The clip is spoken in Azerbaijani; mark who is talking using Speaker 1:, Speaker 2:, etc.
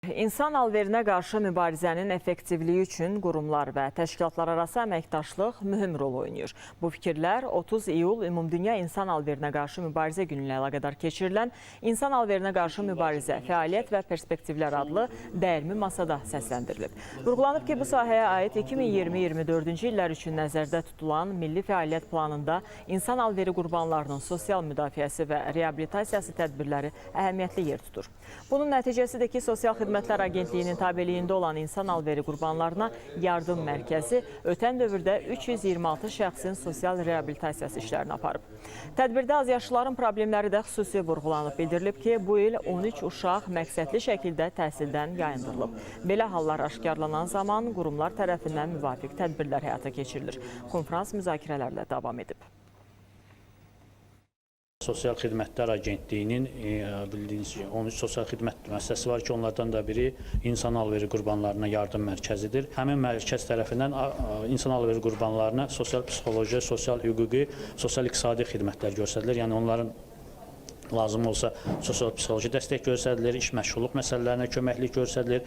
Speaker 1: İnsan alverinə qarşı mübarizənin effektivliyi üçün qurumlar və təşkilatlar arası əməkdaşlıq mühüm rol oynayır. Bu fikirlər 30 iyul Ümumdünya İnsan Alverinə qarşı mübarizə günü ilə əlaqədar keçirilən İnsan Alverinə qarşı mübarizə, fəaliyyət və perspektivlər adlı dəyirmi masada səsləndirilib. Vurğulanıb ki, bu sahəyə aid 2020-24-cü illər üçün nəzərdə tutulan Milli Fəaliyyət Planında insan alveri qurbanlarının sosial müdafiəsi və reabilitasiyası tədbirləri əhəmiyyətli yer tutur. Bunun nəticəsidir ki, Sosial Xidmətlər Agentliyinin tabeliyində olan insan alveri qurbanlarına yardım mərkəzi ötən dövrdə 326 şəxsin sosial reabilitasiyası işlərini aparıb. Tədbirdə azyaşlıların problemləri də xüsusi vurğulanıb. Bildirilib ki, bu il 13 uşaq məqsədli şəkildə təhsildən yayındırılıb. Belə hallar aşkarlanan zaman qurumlar tərəfindən müvafiq tədbirlər həyata keçirilir. Konfrans müzakirələrlə davam edib.
Speaker 2: Sosial Xidmətlər Agentliyinin bildiyiniz kimi 13 sosial xidmət müəssisəsi var ki, onlardan da biri insan alveri qurbanlarına yardım mərkəzidir. Həmin mərkəz tərəfindən insan alveri qurbanlarına sosial psixoloji, sosial hüquqi, sosial iqtisadi xidmətlər göstərilir. Yəni onların lazım olsa sosial psixoloji dəstək göstərilir, iş məşğulluq məsələlərinə köməklik göstərilir.